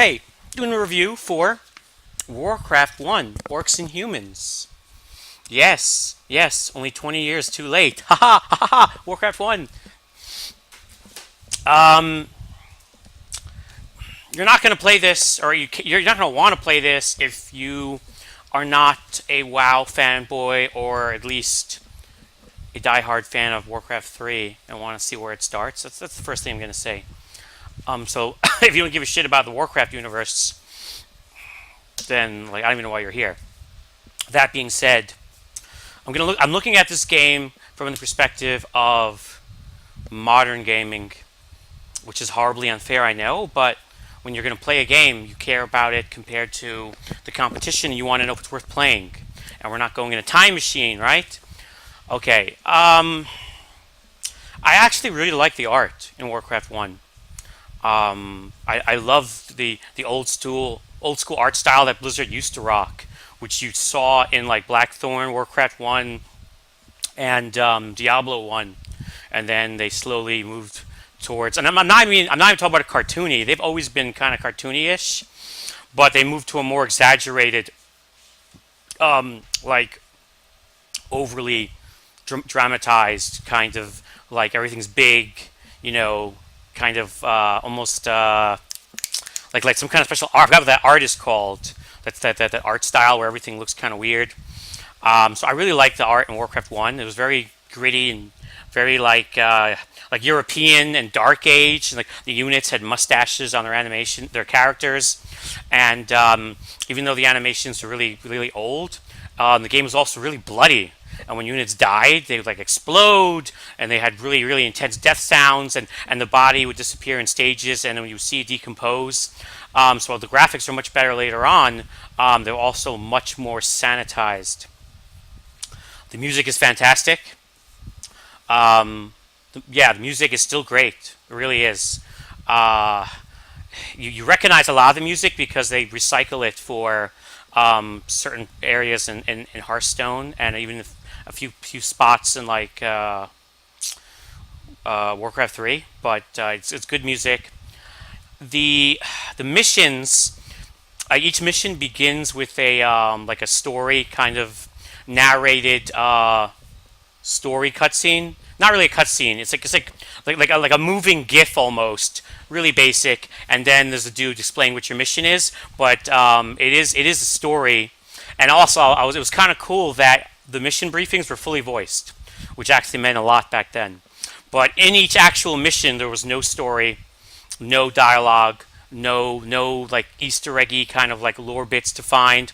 Hey, doing a review for Warcraft 1, Orcs and Humans. Yes, yes, only 20 years too late. Haha, ha ha, Warcraft 1. Um, you're not going to play this, or you're not going to want to play this if you are not a WoW fanboy, or at least a diehard fan of Warcraft 3 and want to see where it starts. That's the first thing I'm going to say. So if you don't give a shit about the Warcraft universe, then I don't even know why you're here. That being said, I'm looking at this game from the perspective of modern gaming, which is horribly unfair, I know, but when you're going to play a game, you care about it compared to the competition. You want to know if it's worth playing, and we're not going in a time machine, right? Okay. I actually really like the art in Warcraft 1. I love the old school art style that Blizzard used to rock, which you saw in like Blackthorn, Warcraft 1, and Diablo 1, and then they slowly moved towards. And I'm not even talking about a cartoony. They've always been kind of cartoony-ish, but they moved to a more exaggerated, like overly dramatized kind of like everything's big, you know, kind of almost like some kind of special art. I forgot what that art is called. That's that art style where everything looks kind of weird. So I really liked the art in Warcraft 1. It was very gritty and very like European and Dark Age. And, like the units had mustaches on their characters, and even though the animations were really old, the game was also really bloody. And when units died, they would like explode, and they had really intense death sounds, and the body would disappear in stages, and then you would see it decompose. So the graphics are much better later on. They're also much more sanitized. The music is fantastic. The music is still great. It really is. You recognize a lot of the music because they recycle it for certain areas in Hearthstone, and even a few spots in like Warcraft 3. But it's good music. The missions. Each mission begins with a like a story kind of narrated story cutscene. Not really a cutscene. It's like a moving GIF almost. Really basic. And then there's a dude explaining what your mission is. But it is a story. And also, it was kind of cool that the mission briefings were fully voiced, which actually meant a lot back then. But in each actual mission, there was no story, no dialogue, no like Easter eggy kind of like lore bits to find.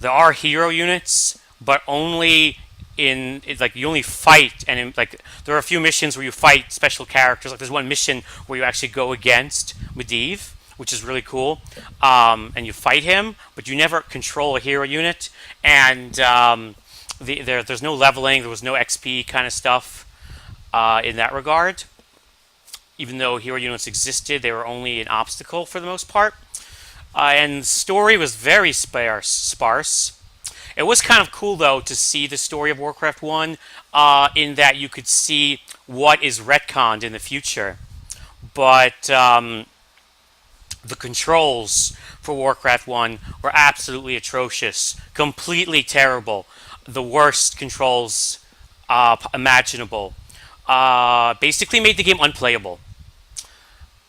There are hero units, but only like you only fight, and like there are a few missions where you fight special characters. Like there's one mission where you actually go against Medivh, which is really cool, and you fight him, but you never control a hero unit, and there's no leveling, there was no XP kind of stuff in that regard. Even though hero units existed, they were only an obstacle for the most part. And the story was very sparse. It was kind of cool, though, to see the story of Warcraft 1 in that you could see what is retconned in the future. But the controls for Warcraft 1 were absolutely atrocious, completely terrible. The worst controls imaginable. Basically made the game unplayable.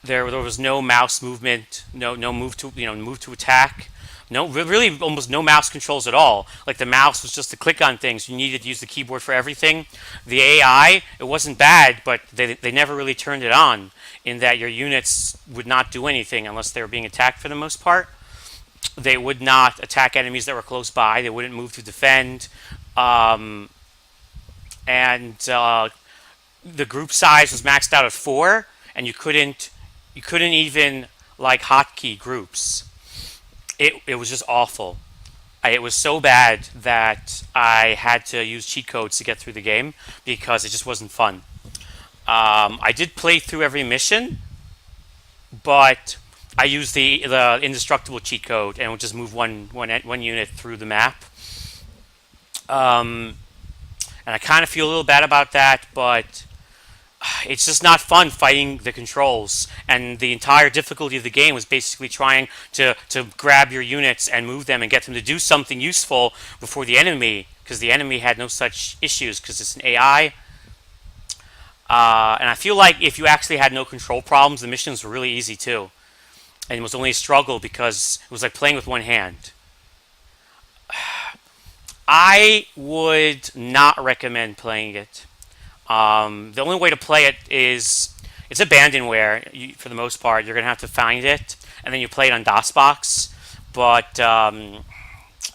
There was no mouse movement, no move to attack, no really almost no mouse controls at all. Like the mouse was just to click on things. You needed to use the keyboard for everything. The AI, it wasn't bad, but they never really turned it on. In that your units would not do anything unless they were being attacked for the most part. They would not attack enemies that were close by. They wouldn't move to defend, and the group size was maxed out at 4, and you couldn't even like hotkey groups. It was just awful. It was so bad that I had to use cheat codes to get through the game because it just wasn't fun. I did play through every mission, but I used the indestructible cheat code and would just move one unit through the map. And I kind of feel a little bad about that, but it's just not fun fighting the controls. And the entire difficulty of the game was basically trying to grab your units and move them and get them to do something useful before the enemy, because the enemy had no such issues because it's an AI. And I feel like if you actually had no control problems, the missions were really easy too. And it was only a struggle because it was like playing with one hand. I would not recommend playing it. The only way to play it is it's abandonware for the most part. You're gonna have to find it, and then you play it on DOSBox. But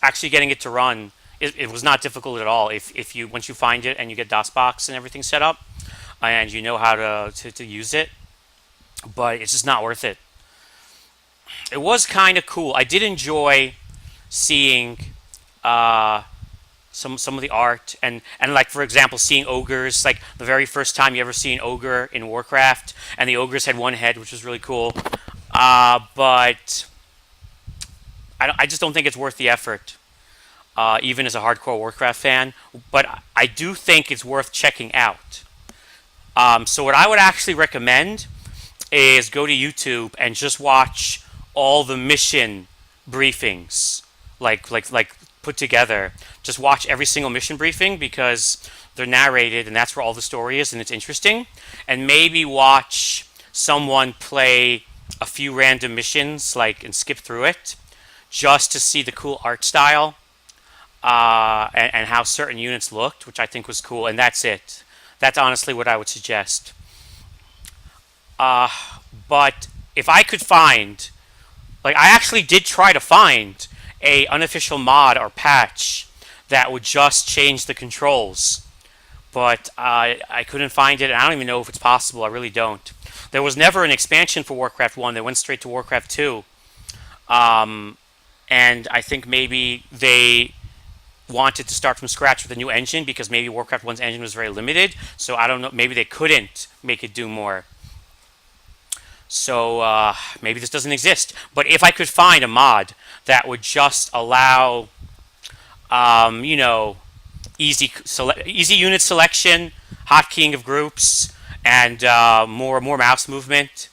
actually getting it to run, it was not difficult at all. If you once you find it and you get DOSBox and everything set up, and you know how to use it, but it's just not worth it. It was kind of cool. I did enjoy seeing some of the art and like for example seeing ogres, like the very first time you ever see an ogre in Warcraft, and the ogres had one head, which was really cool. But I just don't think it's worth the effort, even as a hardcore Warcraft fan. But I do think it's worth checking out. So what I would actually recommend is go to YouTube and just watch all the mission briefings, like put together. Just watch every single mission briefing because they're narrated, and that's where all the story is, and it's interesting. And maybe watch someone play a few random missions, like and skip through it, just to see the cool art style and how certain units looked, which I think was cool. And that's it. That's honestly what I would suggest. But if I could find, like, I actually did try to find a unofficial mod or patch that would just change the controls, but I couldn't find it, and I don't even know if it's possible. I really don't. There was never an expansion for Warcraft 1. They went straight to Warcraft 2. And I think maybe they wanted to start from scratch with a new engine because maybe Warcraft 1's engine was very limited. So I don't know. Maybe they couldn't make it do more. So maybe this doesn't exist. But if I could find a mod that would just allow, easy unit selection, hotkeying of groups, and more mouse movement,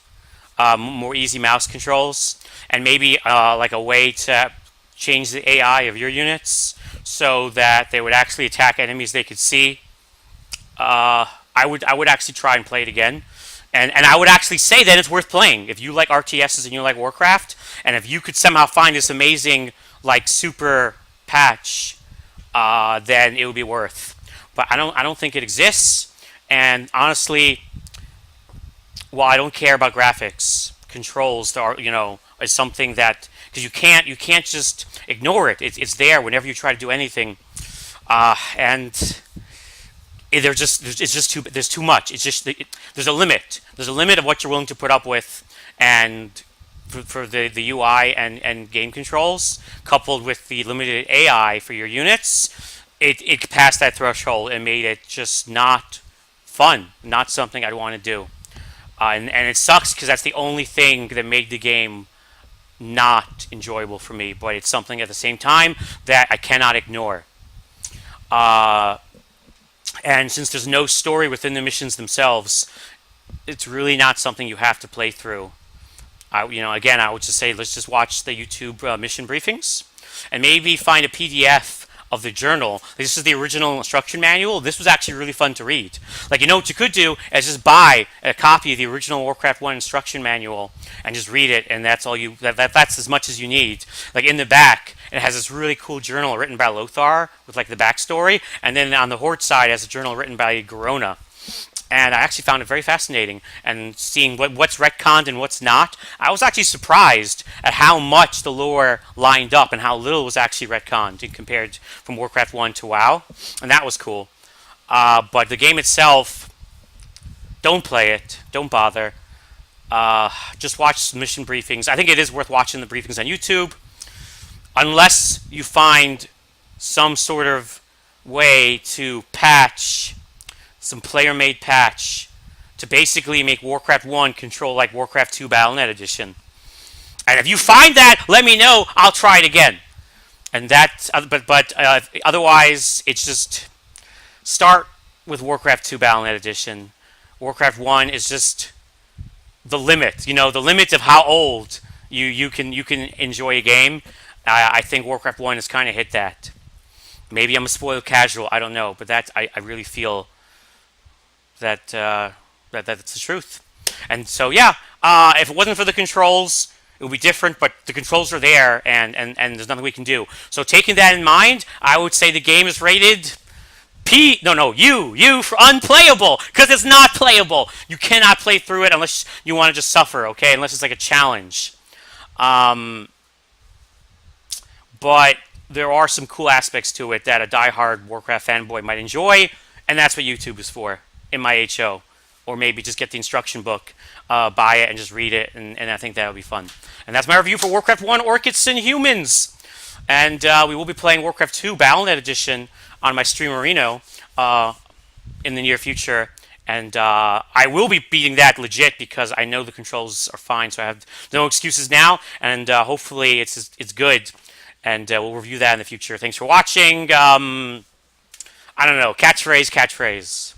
more easy mouse controls, and maybe like a way to change the AI of your units so that they would actually attack enemies they could see. I would actually try and play it again. And I would actually say that it's worth playing. If you like RTSs and you like Warcraft, and if you could somehow find this amazing, like, super patch, then it would be worth. But I don't think it exists. And honestly, while I don't care about graphics, controls is something that, because you can't just ignore it. It's there whenever you try to do anything, and there's too much. There's a limit. There's a limit of what you're willing to put up with, and for the UI and game controls, coupled with the limited AI for your units, it passed that threshold and made it just not fun, not something I'd want to do. And it sucks because that's the only thing that made the game not enjoyable for me, but it's something at the same time that I cannot ignore. And since there's no story within the missions themselves, it's really not something you have to play through. Again, I would just say let's just watch the YouTube mission briefings, and maybe find a PDF of the journal. This is the original instruction manual. This was actually really fun to read. Like, what you could do is just buy a copy of the original Warcraft 1 instruction manual and just read it, and that's all that's as much as you need. Like, in the back, it has this really cool journal written by Lothar with like the backstory, and then on the Horde side it has a journal written by Garona. And I actually found it very fascinating, and seeing what's retconned and what's not. I was actually surprised at how much the lore lined up and how little was actually retconned compared from Warcraft 1 to WoW, and that was cool. But the game itself, don't play it, don't bother. Just watch mission briefings. I think it is worth watching the briefings on YouTube, unless you find some sort of way to patch, some player-made patch, to basically make Warcraft 1 control like Warcraft 2 Battle.net Edition. And if you find that, let me know. I'll try it again. And otherwise, it's just start with Warcraft 2 Battle.net Edition, Warcraft 1 is just the limit. The limit of how old you can enjoy a game. I think Warcraft 1 has kind of hit that. Maybe I'm a spoiled casual. I don't know, but I really feel that's the truth. And so yeah, if it wasn't for the controls, it would be different. But the controls are there, and there's nothing we can do. So taking that in mind, I would say the game is rated P. No, you for unplayable, because it's not playable. You cannot play through it unless you want to just suffer. Okay, unless it's like a challenge. But there are some cool aspects to it that a diehard Warcraft fanboy might enjoy, and that's what YouTube is for, in my HO. Or maybe just get the instruction book, buy it, and just read it, and I think that would be fun. And that's my review for Warcraft 1, Orcs and Humans. And we will be playing Warcraft 2 Battle.net Edition on my Streamerino in the near future. And I will be beating that legit because I know the controls are fine, so I have no excuses now. And hopefully it's good. And we'll review that in the future. Thanks for watching. I don't know. Catchphrase.